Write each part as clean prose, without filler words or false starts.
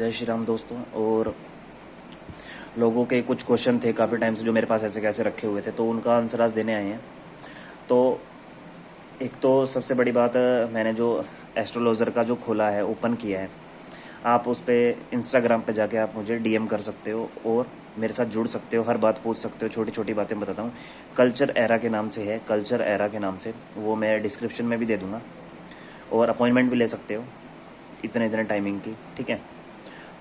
जय श्री राम दोस्तों। और लोगों के कुछ क्वेश्चन थे काफ़ी टाइम से जो मेरे पास ऐसे कैसे रखे हुए थे, तो उनका आंसर आज देने आए हैं। तो एक तो सबसे बड़ी बात, मैंने जो एस्ट्रोलॉजर का जो खोला है, ओपन किया है, आप उस पर इंस्टाग्राम पे जाके आप मुझे डीएम कर सकते हो और मेरे साथ जुड़ सकते हो, हर बात पूछ सकते हो, छोटी छोटी बातें बताता हूँ। कल्चर एरा के नाम से है, कल्चर एरा के नाम से, वो मैं डिस्क्रिप्शन में भी दे दूँगा। और अपॉइंटमेंट भी ले सकते हो इतने इतने टाइमिंग की, ठीक है।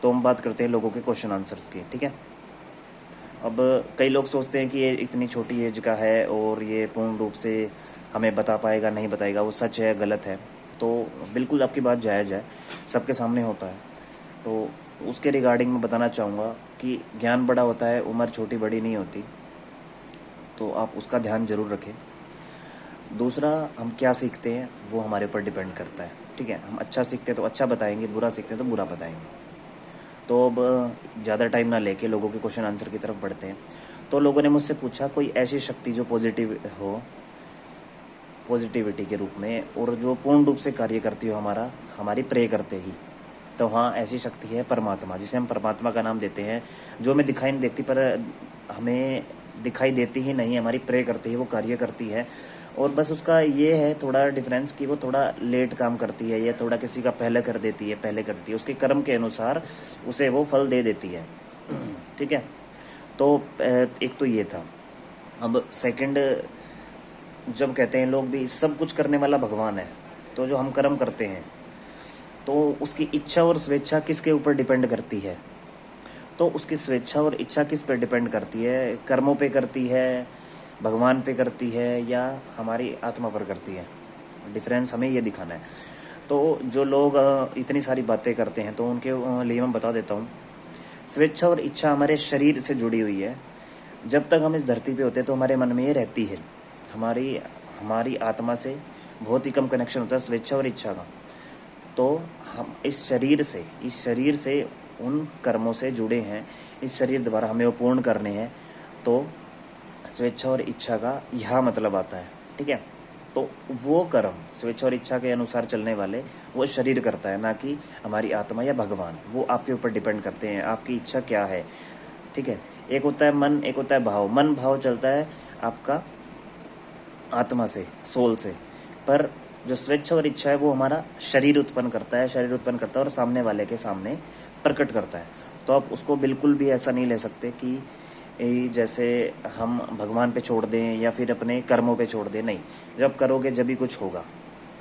तो हम बात करते हैं लोगों के क्वेश्चन आंसर्स की, ठीक है। अब कई लोग सोचते हैं कि ये इतनी छोटी एज का है और ये पूर्ण रूप से हमें बता पाएगा, नहीं बताएगा। वो सच है, गलत है? तो बिल्कुल आपकी बात जायज़ है, सबके सामने होता है। तो उसके रिगार्डिंग मैं बताना चाहूँगा कि ज्ञान बड़ा होता है, उम्र छोटी बड़ी नहीं होती। तो आप उसका ध्यान ज़रूर रखें। दूसरा, हम क्या सीखते हैं वो हमारे ऊपर डिपेंड करता है, ठीक है। हम अच्छा सीखते हैं तो अच्छा बताएंगे, बुरा सीखते हैं तो बुरा बताएंगे। तो अब ज़्यादा टाइम ना लेके लोगों के क्वेश्चन आंसर की तरफ बढ़ते हैं। तो लोगों ने मुझसे पूछा कोई ऐसी शक्ति जो पॉजिटिव हो, पॉजिटिविटी के रूप में, और जो पूर्ण रूप से कार्य करती हो हमारी प्रे करते ही। तो हाँ, ऐसी शक्ति है परमात्मा, जिसे हम परमात्मा का नाम देते हैं, जो हमें दिखाई नहीं देती, पर हमें दिखाई देती ही नहीं, हमारी प्रे करती है, वो कार्य करती है। और बस उसका ये है थोड़ा डिफरेंस कि वो थोड़ा लेट काम करती है, या थोड़ा किसी का पहले कर देती है, पहले करती है, उसके कर्म के अनुसार उसे वो फल दे देती है, ठीक है। तो एक तो ये था। अब सेकंड, जब कहते हैं लोग भी सब कुछ करने वाला भगवान है, तो जो हम कर्म करते हैं तो उसकी इच्छा और स्वेच्छा किसके ऊपर डिपेंड करती है? तो उसकी स्वेच्छा और इच्छा किस पे डिपेंड करती है? कर्मों पे करती है, भगवान पे करती है, या हमारी आत्मा पर करती है? डिफरेंस हमें ये दिखाना है। तो जो लोग इतनी सारी बातें करते हैं, तो उनके लिए मैं बता देता हूँ। स्वेच्छा और इच्छा हमारे शरीर से जुड़ी हुई है। जब तक हम इस धरती पे होते हैं तो हमारे मन में ये रहती है। हमारी हमारी आत्मा से बहुत ही कम कनेक्शन होता है स्वेच्छा और इच्छा का। तो हम इस शरीर से उन कर्मों से जुड़े हैं, इस शरीर द्वारा हमें वो पूर्ण करने हैं। तो स्वेच्छा और इच्छा का यह मतलब आता है, ठीक है। तो वो कर्म स्वेच्छा और इच्छा के अनुसार चलने वाले वो शरीर करता है, ना कि हमारी आत्मा या भगवान। वो आपके ऊपर डिपेंड करते हैं, आपकी इच्छा क्या है, ठीक है। एक होता है मन, एक होता है भाव। मन भाव चलता है आपका आत्मा से, सोल से। पर जो स्वेच्छा और इच्छा है वो हमारा शरीर उत्पन्न करता है, शरीर उत्पन्न करता है और सामने वाले के सामने प्रकट करता है। तो आप उसको बिल्कुल भी ऐसा नहीं ले सकते कि जैसे हम भगवान पे छोड़ दें या फिर अपने कर्मों पे छोड़ दें, नहीं। जब करोगे जब भी कुछ होगा।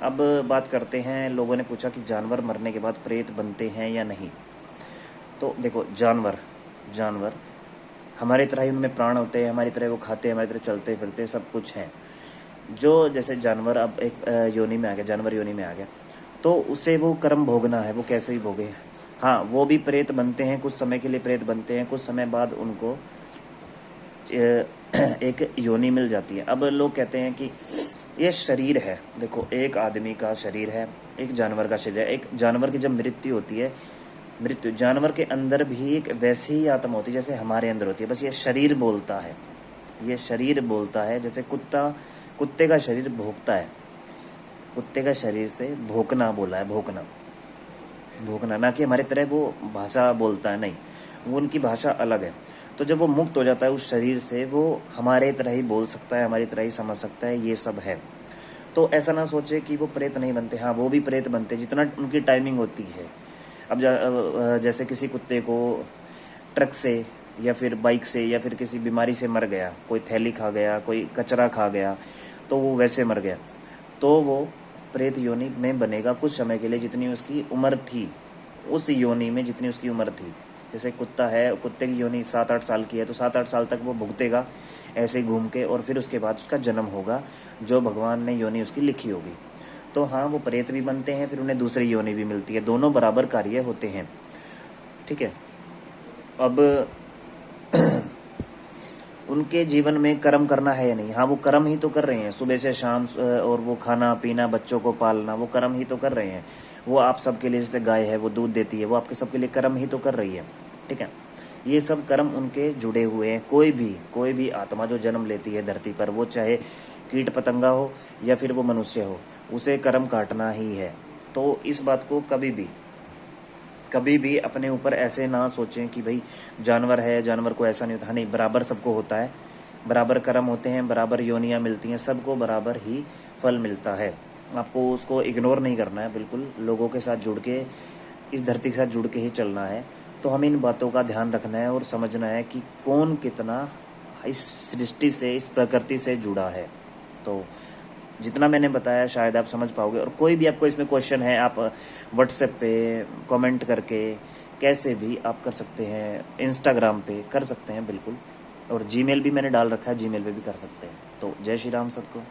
अब बात करते हैं, लोगों ने पूछा कि जानवर मरने के बाद प्रेत बनते हैं या नहीं। तो देखो, जानवर हमारी तरह ही उनमें प्राण होते हैं, हमारी तरह वो खाते हैं, हमारी तरह चलते फिरते सब कुछ हैं। जो जैसे जानवर अब एक योनि में आ गया, जानवर योनि में आ गया, तो उसे वो कर्म भोगना है, वो कैसे ही भोगे। हाँ, वो भी प्रेत बनते हैं, कुछ समय के लिए प्रेत बनते हैं, कुछ समय बाद उनको एक योनि मिल जाती है। अब लोग कहते हैं कि ये शरीर है। देखो, एक आदमी का शरीर है, एक जानवर का शरीर है। एक जानवर की जब मृत्यु होती है, जानवर के अंदर भी एक वैसी ही आत्मा होती है जैसे हमारे अंदर होती है। बस ये शरीर बोलता है, ये शरीर बोलता है। जैसे कुत्ते का शरीर भोंकता है, कुत्ते का शरीर से भोंकना बोला है, भोंकना, ना कि हमारी तरह वो भाषा बोलता है, नहीं, वो उनकी भाषा अलग है। तो जब वो मुक्त हो जाता है उस शरीर से, वो हमारे तरह ही बोल सकता है, हमारी तरह ही समझ सकता है, ये सब है। तो ऐसा ना सोचे कि वो प्रेत नहीं बनते, हाँ वो भी प्रेत बनते जितना उनकी टाइमिंग होती है। अब जैसे किसी कुत्ते को ट्रक से या फिर बाइक से या फिर किसी बीमारी से मर गया, कोई थैली खा गया, कोई कचरा खा गया, तो वो वैसे मर गया, तो वो प्रेत योनि में बनेगा कुछ समय के लिए, जितनी उसकी उम्र थी, उस योनि में जितनी उसकी उम्र थी। जैसे कुत्ता है, कुत्ते की योनि 7-8 साल की है, तो 7-8 साल तक वो भुगतेगा ऐसे ही घूम के, और फिर उसके बाद उसका जन्म होगा, जो भगवान ने योनि उसकी लिखी होगी। तो हाँ, वो प्रेत भी बनते हैं, फिर उन्हें दूसरी योनि भी मिलती है, दोनों बराबर कार्य होते हैं, ठीक है। अब उनके जीवन में कर्म करना है या नहीं? हाँ, वो कर्म ही तो कर रहे हैं, सुबह से शाम, और वो खाना पीना, बच्चों को पालना, वो कर्म ही तो कर रहे हैं। वो आप सबके लिए, जैसे गाय है वो दूध देती है, वो आपके सबके लिए कर्म ही तो कर रही है, ठीक है। ये सब कर्म उनके जुड़े हुए हैं। कोई भी आत्मा जो जन्म लेती है धरती पर, वो चाहे कीट पतंगा हो या फिर वो मनुष्य हो, उसे कर्म काटना ही है। तो इस बात को कभी भी कभी भी अपने ऊपर ऐसे ना सोचें कि भाई जानवर है, जानवर को ऐसा नहीं होता। नहीं, बराबर सबको होता है, बराबर कर्म होते हैं, बराबर योनियाँ मिलती हैं, सबको बराबर ही फल मिलता है। आपको उसको इग्नोर नहीं करना है, बिल्कुल लोगों के साथ जुड़ के, इस धरती के साथ जुड़ के ही चलना है। तो हमें इन बातों का ध्यान रखना है और समझना है कि कौन कितना इस सृष्टि से, इस प्रकृति से जुड़ा है। तो जितना मैंने बताया शायद आप समझ पाओगे। और कोई भी आपको इसमें क्वेश्चन है, आप व्हाट्सएप पे कमेंट करके कैसे भी आप कर सकते हैं, इंस्टाग्राम पे कर सकते हैं बिल्कुल, और जीमेल भी मैंने डाल रखा है, जीमेल पे भी कर सकते हैं। तो जय श्री राम सबको।